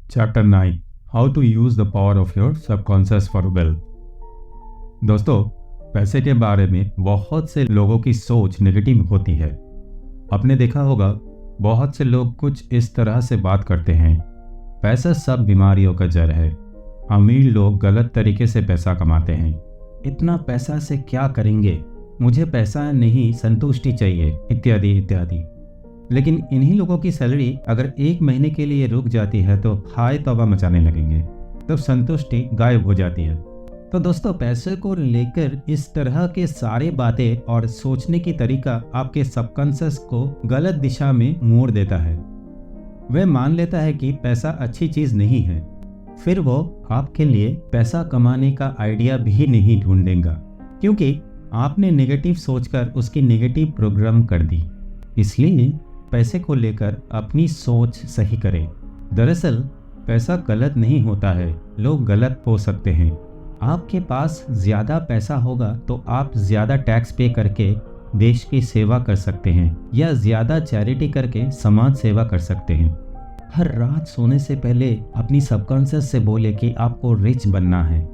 Chapter 9 how to use the power of your subconscious for wealth. दोस्तों, पैसे के बारे में बहुत से लोगों की सोच नेगेटिव होती है। आपने देखा होगा, बहुत से लोग कुछ इस तरह से बात करते हैं, पैसा सब बीमारियों का जड़ है। अमीर लोग गलत तरीके से पैसा कमाते हैं। इतना पैसा से क्या करेंगे, मुझे पैसा नहीं संतुष्टि चाहिए, इत्यादि इत्यादि। लेकिन इन्हीं लोगों की सैलरी अगर एक महीने के लिए रुक जाती है तो हाय तौबा मचाने लगेंगे, तब संतुष्टि गायब हो जाती है। तो दोस्तों, पैसे को लेकर इस तरह के सारे बातें और सोचने की तरीका आपके सबकॉन्शियस को गलत दिशा में मोड़ देता है। वह मान लेता है कि पैसा अच्छी चीज नहीं है, फिर वो आपके लिए पैसा कमाने का आइडिया भी नहीं ढूंढेगा, क्योंकि आपने नेगेटिव सोचकर उसकी नेगेटिव प्रोग्राम कर दी। इसलिए पैसे को लेकर अपनी सोच सही करें। दरअसल पैसा गलत नहीं होता है, लोग गलत हो सकते हैं। आपके पास ज़्यादा पैसा होगा तो आप ज़्यादा टैक्स पे करके देश की सेवा कर सकते हैं या ज़्यादा चैरिटी करके समाज सेवा कर सकते हैं। हर रात सोने से पहले अपनी सबकॉन्शियस से बोले कि आपको रिच बनना है।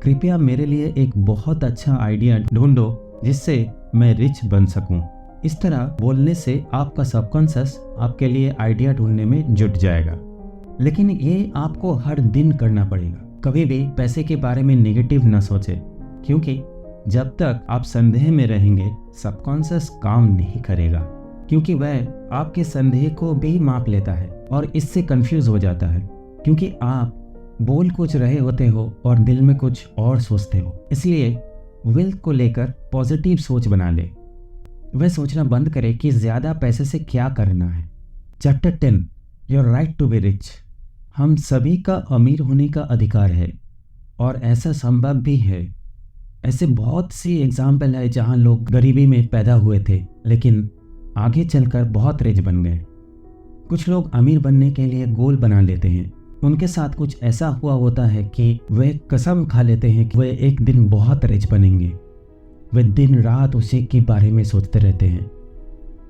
कृपया मेरे लिए एक बहुत अच्छा आइडिया ढूंढो जिससे मैं रिच बन सकूं। इस तरह बोलने से आपका सबकॉन्शियस आपके लिए आइडिया ढूंढने में जुट जाएगा। लेकिन ये आपको हर दिन करना पड़ेगा। कभी भी पैसे के बारे में नेगेटिव न सोचें, क्योंकि जब तक आप संदेह में रहेंगे सबकॉन्शियस काम नहीं करेगा, क्योंकि वह आपके संदेह को भी माप लेता है और इससे कंफ्यूज हो जाता है, क्योंकि आप बोल कुछ रहे होते हो और दिल में कुछ और सोचते हो। इसलिए वेल्थ को लेकर पॉजिटिव सोच बना ले। वह सोचना बंद करे कि ज्यादा पैसे से क्या करना है। Chapter 10 your right to be rich. हम सभी का अमीर होने का अधिकार है और ऐसा संभव भी है। ऐसे बहुत सी एग्जाम्पल है जहां लोग गरीबी में पैदा हुए थे लेकिन आगे चलकर बहुत रिच बन गए। कुछ लोग अमीर बनने के लिए गोल बना लेते हैं। उनके साथ कुछ ऐसा हुआ होता है कि वे कसम खा लेते हैं कि वे एक दिन बहुत रिच बनेंगे। वे दिन रात उसी के बारे में सोचते रहते हैं।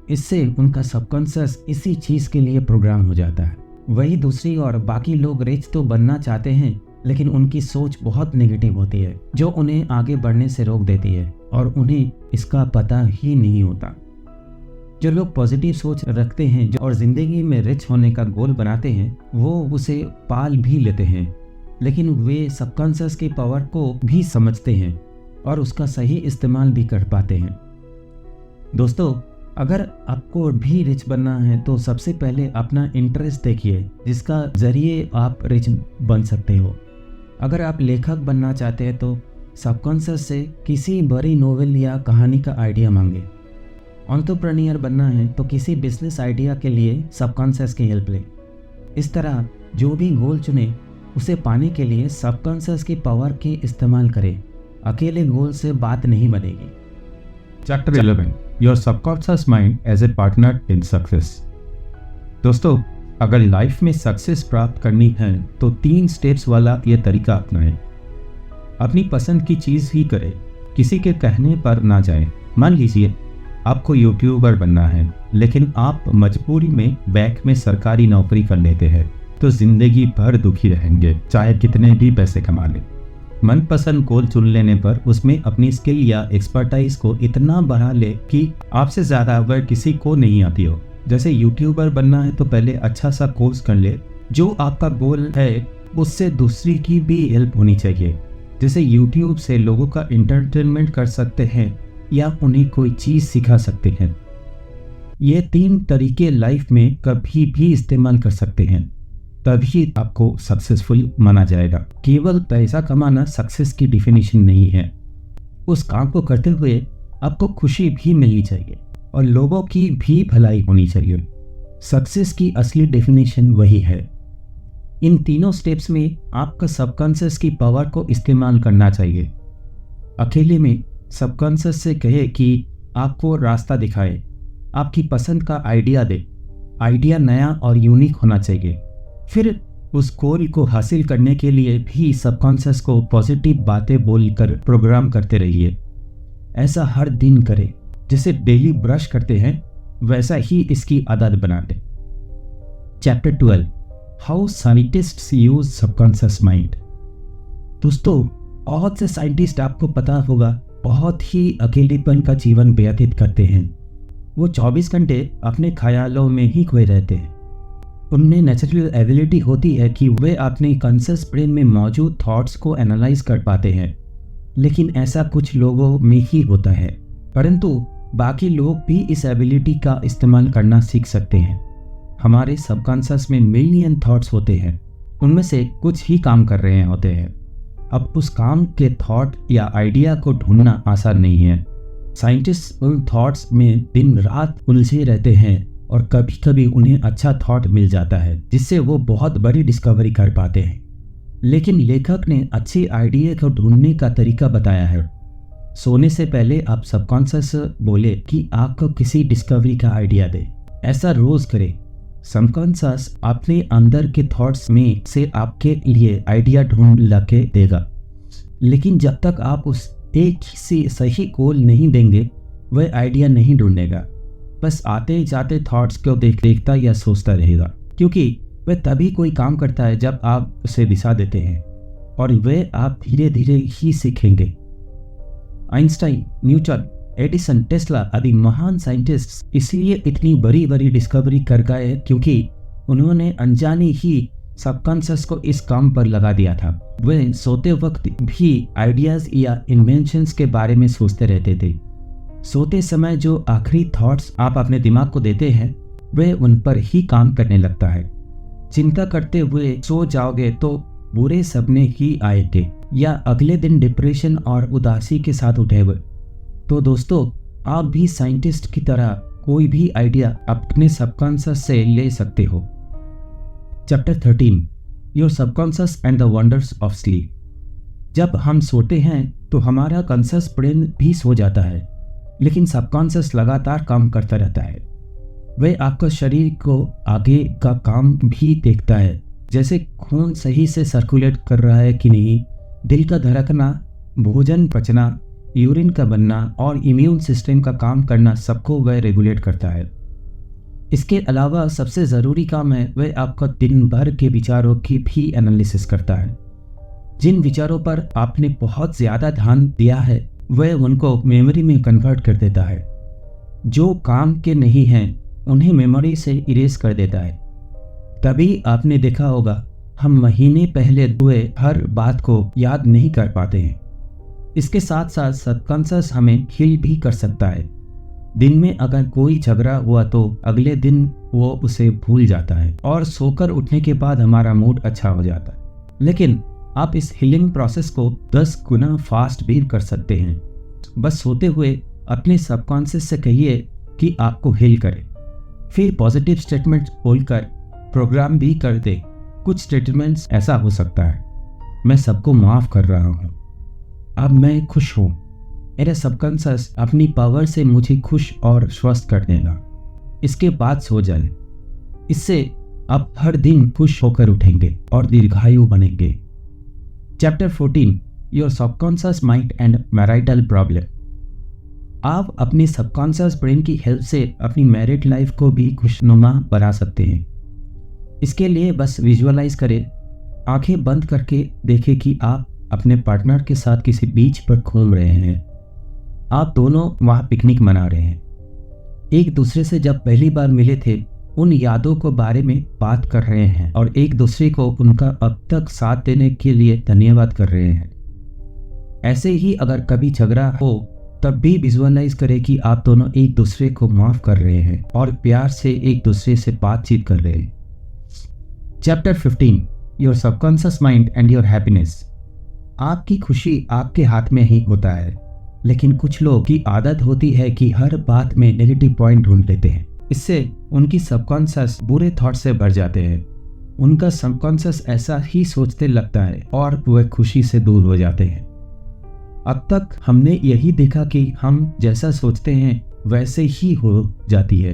इससे उनका सबकॉन्शियस इसी चीज़ के लिए प्रोग्राम हो जाता है। वही दूसरी ओर बाकी लोग रिच तो बनना चाहते हैं लेकिन उनकी सोच बहुत नेगेटिव होती है, जो उन्हें आगे बढ़ने से रोक देती है और उन्हें इसका पता ही नहीं होता। जो लोग पॉजिटिव सोच रखते हैं और जिंदगी में रिच होने का गोल बनाते हैं, वो उसे पाल भी लेते हैं, लेकिन वे सबकॉन्शियस की पावर को भी समझते हैं और उसका सही इस्तेमाल भी कर पाते हैं। दोस्तों, अगर आपको भी रिच बनना है तो सबसे पहले अपना इंटरेस्ट देखिए, जिसका जरिए आप रिच बन सकते हो। अगर आप लेखक बनना चाहते हैं तो सबकॉन्शियस से किसी बड़ी नोवेल या कहानी का आइडिया मांगे। एंटरप्रेन्योर बनना है तो किसी बिजनेस आइडिया के लिए सबकॉन्शियस की हेल्प ले। इस तरह जो भी गोल चुने उसे पाने के लिए सबकॉन्शियस की पावर के इस्तेमाल करें। अकेले गोल से बात नहीं बनेगी। Chapter 11 your subconscious mind as a partner in success. दोस्तों, अगर लाइफ में सक्सेस प्राप्त करनी है तो 3 स्टेप्स वाला ये तरीका अपनाएं। अपनी पसंद की चीज़ ही करें, किसी के कहने पर ना जाएं। मान लीजिए आपको यूट्यूबर बनना है लेकिन आप मजबूरी में बैंक में सरकारी नौकरी कर लेते हैं, तो जिंदगी भर दुखी रहेंगे चाहे कितने भी पैसे कमा लें। मनपसंद गोल चुन लेने पर उसमें अपनी स्किल या एक्सपर्टाइज को इतना बढ़ा ले कि आपसे ज़्यादा वह किसी को नहीं आती हो। जैसे यूट्यूबर बनना है तो पहले अच्छा सा कोर्स कर ले। जो आपका गोल है उससे दूसरी की भी हेल्प होनी चाहिए। जैसे यूट्यूब से लोगों का एंटरटेनमेंट कर सकते हैं या उन्हें कोई चीज़ सिखा सकते हैं। ये 3 तरीके लाइफ में कभी भी इस्तेमाल कर सकते हैं, तभी आपको सक्सेसफुल माना जाएगा। केवल पैसा कमाना सक्सेस की डिफिनेशन नहीं है। उस काम को करते हुए आपको खुशी भी मिलनी चाहिए और लोगों की भी भलाई होनी चाहिए। सक्सेस की असली डेफिनेशन वही है। इन तीनों स्टेप्स में आपका सबकॉन्शियस की पावर को इस्तेमाल करना चाहिए। अकेले में सबकॉन्शियस से कहे कि आपको रास्ता दिखाए, आपकी पसंद का आइडिया दे। आइडिया नया और यूनिक होना चाहिए। फिर उस गोल को हासिल करने के लिए भी सबकॉन्शियस को पॉजिटिव बातें बोलकर प्रोग्राम करते रहिए। ऐसा हर दिन करें। जैसे डेली ब्रश करते हैं वैसा ही इसकी आदत बना लें। Chapter 12 how scientists use subconscious mind. दोस्तों, बहुत से साइंटिस्ट आपको पता होगा बहुत ही अकेलेपन का जीवन व्यतीत करते हैं। वो 24 घंटे अपने ख्यालों में ही खोए रहते हैं। उनमें नेचुरल एबिलिटी होती है कि वे अपने कॉन्शियस ब्रेन में मौजूद थॉट्स को एनालाइज कर पाते हैं, लेकिन ऐसा कुछ लोगों में ही होता है। परंतु बाकी लोग भी इस एबिलिटी का इस्तेमाल करना सीख सकते हैं। हमारे सबकॉन्शियस में मिलियन थॉट्स होते हैं, उनमें से कुछ ही काम कर रहे होते हैं। अब उस काम के थॉट या आइडिया को ढूंढना आसान नहीं है। साइंटिस्ट उन थॉट्स में दिन रात उलझे रहते हैं और कभी कभी उन्हें अच्छा थॉट मिल जाता है जिससे वो बहुत बड़ी डिस्कवरी कर पाते हैं। लेकिन लेखक ने अच्छे आइडिया को ढूंढने का तरीका बताया है। सोने से पहले आप सबकॉन्शियस बोले कि आपको किसी डिस्कवरी का आइडिया दे। ऐसा रोज करें। सबकॉन्शियस अपने अंदर के थॉट्स में से आपके लिए आइडिया ढूंढ लाके देगा, लेकिन जब तक आप उस एक से सही गोल नहीं देंगे वह आइडिया नहीं ढूंढेगा। बस आते जाते थॉट्स को देखता या सोचता रहेगा, क्योंकि वह तभी कोई काम करता है जब आप उसे दिशा देते हैं, और वह आप धीरे धीरे ही सीखेंगे। आइंस्टाइन, न्यूटन, एडिसन, टेस्ला आदि महान साइंटिस्ट इसलिए इतनी बड़ी बड़ी डिस्कवरी कर गए क्योंकि उन्होंने अनजाने ही सबकॉन्शियस को इस काम पर लगा दिया था। वे सोते वक्त भी आइडियाज या इन्वेंशंस के बारे में सोचते रहते थे। सोते समय जो आखिरी थॉट्स आप अपने दिमाग को देते हैं वे उन पर ही काम करने लगता है। चिंता करते हुए सो जाओगे तो बुरे सपने ही आएंगे या अगले दिन डिप्रेशन और उदासी के साथ उठेगे। तो दोस्तों, आप भी साइंटिस्ट की तरह कोई भी आइडिया अपने सबकॉन्शियस से ले सकते हो। Chapter 13, your subconscious and the wonders of sleep. जब हम सोते हैं तो हमारा कॉन्शियस ब्रेन भी सो जाता है, लेकिन सबकॉन्शियस लगातार काम करता रहता है। वह आपका शरीर को आगे का काम भी देखता है, जैसे खून सही से सर्कुलेट कर रहा है कि नहीं, दिल का धड़कना, भोजन पचना, यूरिन का बनना और इम्यून सिस्टम का काम करना, सबको वह रेगुलेट करता है। इसके अलावा सबसे ज़रूरी काम है वह आपका दिन भर के विचारों की भी एनालिसिस करता है। जिन विचारों पर आपने बहुत ज़्यादा ध्यान दिया है वह उनको मेमोरी में कन्वर्ट कर देता है। जो काम के नहीं हैं उन्हें मेमोरी से इरेज कर देता है। तभी आपने देखा होगा हम महीने पहले हुए हर बात को याद नहीं कर पाते हैं। इसके साथ साथ सबकॉन्शियस हमें हील भी कर सकता है। दिन में अगर कोई झगड़ा हुआ तो अगले दिन वो उसे भूल जाता है और सोकर उठने के बाद हमारा मूड अच्छा हो जाता है। लेकिन आप इस हीलिंग प्रोसेस को 10 गुना फास्ट भी कर सकते हैं। बस सोते हुए अपने सबकॉन्शियस से कहिए कि आपको हील करे, फिर पॉजिटिव स्टेटमेंट्स बोलकर प्रोग्राम भी कर दे। कुछ स्टेटमेंट्स ऐसा हो सकता है, मैं सबको माफ कर रहा हूँ, अब मैं खुश हूँ, मेरा सबकॉन्शियस अपनी पावर से मुझे खुश और स्वस्थ कर देगा। इसके बाद सो जाए। इससे आप हर दिन खुश होकर उठेंगे और दीर्घायु बनेंगे। Chapter 14, your subconscious mind and marital problem. आप अपने सबकॉन्शियस ब्रेन की हेल्प से अपनी मैरिड लाइफ को भी खुशनुमा बना सकते हैं। इसके लिए बस विजुअलाइज करें, आंखें बंद करके देखें कि आप अपने पार्टनर के साथ किसी बीच पर घूम रहे हैं। आप दोनों वहाँ पिकनिक मना रहे हैं। एक दूसरे से जब पहली बार मिले थे उन यादों को बारे में बात कर रहे हैं और एक दूसरे को उनका अब तक साथ देने के लिए धन्यवाद कर रहे हैं। ऐसे ही अगर कभी झगड़ा हो तब भी विजुअलाइज करें कि आप दोनों एक दूसरे को माफ कर रहे हैं और प्यार से एक दूसरे से बातचीत कर रहे हैं। Chapter 15, your subconscious mind and your happiness. आपकी खुशी आपके हाथ में ही होता है, लेकिन कुछ लोग की आदत होती है कि हर बात में नेगेटिव पॉइंट ढूंढ लेते हैं। इससे उनकी सबकॉन्शियस बुरे थॉट से भर जाते हैं। उनका सबकॉन्शियस ऐसा ही सोचते लगता है और वह खुशी से दूर हो जाते हैं। अब तक हमने यही देखा कि हम जैसा सोचते हैं वैसे ही हो जाती है।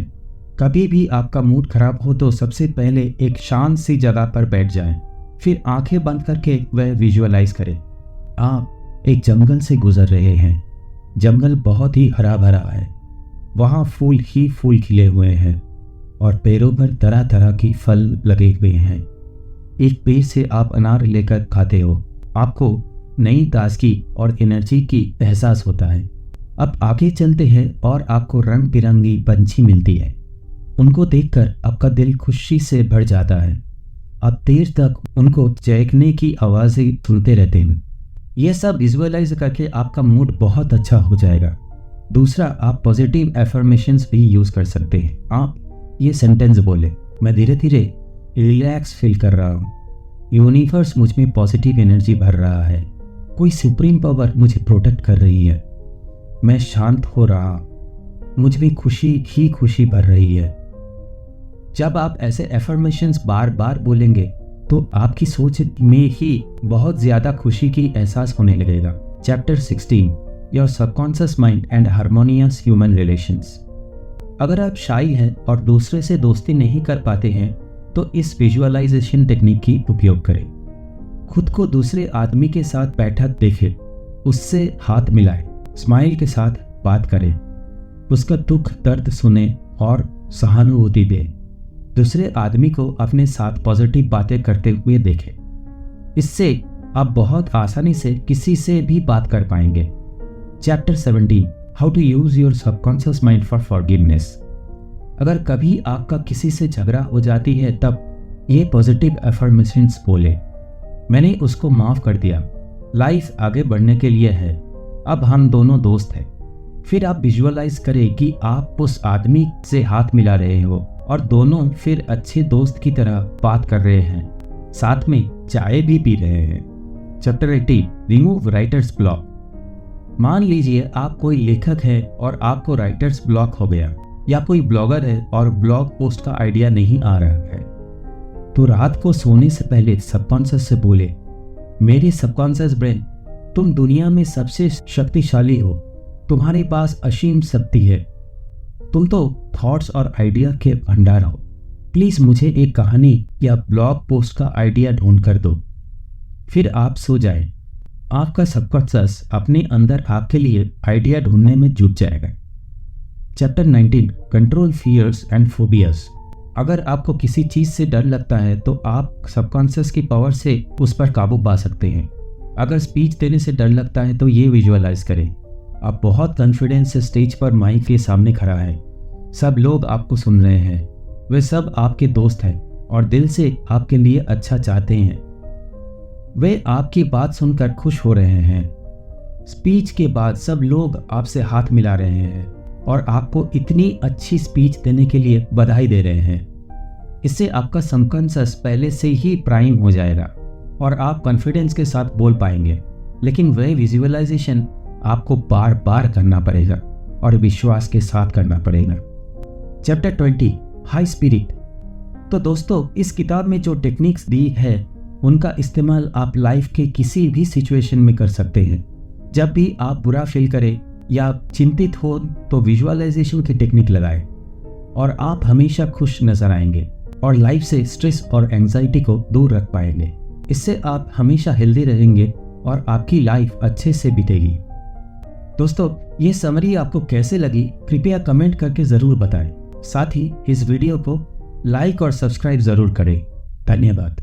कभी भी आपका मूड खराब हो तो सबसे पहले एक शांत सी जगह पर बैठ जाएं, फिर आंखें बंद करके वह विजुअलाइज करें। आप एक जंगल से गुजर रहे हैं। जंगल बहुत ही हरा भरा है, वहाँ फूल ही फूल खिले हुए हैं और पेड़ों पर तरह तरह की फल लगे हुए हैं। एक पेड़ से आप अनार लेकर खाते हो, आपको नई ताजगी और एनर्जी की एहसास होता है। अब आगे चलते हैं और आपको रंग बिरंगी पंछी मिलती है। उनको देखकर आपका दिल खुशी से भर जाता है। आप देर तक उनको चहकने की आवाज़ें सुनते रहते हैं। यह सब विजुअलाइज करके आपका मूड बहुत अच्छा हो जाएगा। दूसरा, आप पॉजिटिव एफर्मेशंस भी यूज़ कर सकते हैं। आप ये सेंटेंस बोले, मैं धीरे धीरे रिलैक्स फील कर रहा हूँ, यूनिवर्स मुझ में पॉजिटिव एनर्जी भर रहा है, कोई सुप्रीम पावर मुझे प्रोटेक्ट कर रही है, मैं शांत हो रहा, मुझ में खुशी ही खुशी भर रही है। जब आप ऐसे एफर्मेशंस बार बार बोलेंगे तो आपकी सोच में ही बहुत ज़्यादा खुशी की एहसास होने लगेगा। Chapter 16, your subconscious mind and harmonious human relations. अगर आप शाई हैं और दूसरे से दोस्ती नहीं कर पाते हैं तो इस विजुअलाइजेशन टेक्निक की उपयोग करें। खुद को दूसरे आदमी के साथ बैठा देखें, उससे हाथ मिलाएं, स्माइल के साथ बात करें, उसका दुख दर्द सुने और सहानुभूति दें। दूसरे आदमी को अपने साथ पॉजिटिव बातें करते हुए देखें। इससे आप बहुत आसानी से किसी से भी बात कर पाएंगे। Chapter 17, how to use your subconscious mind for forgiveness. अगर कभी आपका किसी से झगड़ा हो जाती है तब ये पॉजिटिव अफर्मेशंस बोले, मैंने उसको माफ कर दिया, लाइफ आगे बढ़ने के लिए है, अब हम दोनों दोस्त हैं। फिर आप विजुअलाइज करें कि आप उस आदमी से हाथ मिला रहे हो और दोनों फिर अच्छे दोस्त की तरह बात कर रहे हैं, साथ में चाय भी पी रहे हैं। Chapter 18, remove writers block. मान लीजिए आप कोई लेखक है और आपको राइटर्स ब्लॉक हो गया, या कोई ब्लॉगर है और ब्लॉग पोस्ट का आइडिया नहीं आ रहा है, तो रात को सोने से पहले सबकॉन्शियस से बोले, मेरे सबकॉन्शियस ब्रेन, तुम दुनिया में सबसे शक्तिशाली हो, तुम्हारे पास असीम शक्ति है, तुम तो थॉट्स और आइडिया के भंडार हो, प्लीज मुझे एक कहानी या ब्लॉग पोस्ट का आइडिया ढूंढ कर दो। फिर आप सो जाएं। आपका सबकॉन्शियस अपने अंदर आपके लिए आइडिया ढूंढने में जुट जाएगा। Chapter 19, control fears and phobias. अगर आपको किसी चीज से डर लगता है तो आप सबकॉन्शियस की पावर से उस पर काबू पा सकते हैं। अगर स्पीच देने से डर लगता है तो ये विजुअलाइज करें, आप बहुत कॉन्फिडेंस से स्टेज पर माइक के सामने खड़ा है, सब लोग आपको सुन रहे हैं, वे सब आपके दोस्त हैं और दिल से आपके लिए अच्छा चाहते हैं, वे आपकी बात सुनकर खुश हो रहे हैं। स्पीच के बाद सब लोग आपसे हाथ मिला रहे हैं और आपको इतनी अच्छी स्पीच देने के लिए बधाई दे रहे हैं। इससे आपका सबकॉन्शियस पहले से ही प्राइम हो जाएगा और आप कॉन्फिडेंस के साथ बोल पाएंगे। लेकिन वह विजुअलाइजेशन आपको बार बार करना पड़ेगा और विश्वास के साथ करना पड़ेगा। Chapter 20, high spirit. तो दोस्तों, इस किताब में जो टेक्निक्स दी है उनका इस्तेमाल आप लाइफ के किसी भी सिचुएशन में कर सकते हैं। जब भी आप बुरा फील करें या चिंतित हो तो विजुअलाइजेशन की टेक्निक लगाएं और आप हमेशा खुश नजर आएंगे और लाइफ से स्ट्रेस और एंजाइटी को दूर रख पाएंगे। इससे आप हमेशा हेल्दी रहेंगे और आपकी लाइफ अच्छे से बीतेगी। दोस्तों, ये समरी आपको कैसे लगी कृपया कमेंट करके ज़रूर बताएं। साथ ही इस वीडियो को लाइक और सब्सक्राइब ज़रूर करें। धन्यवाद।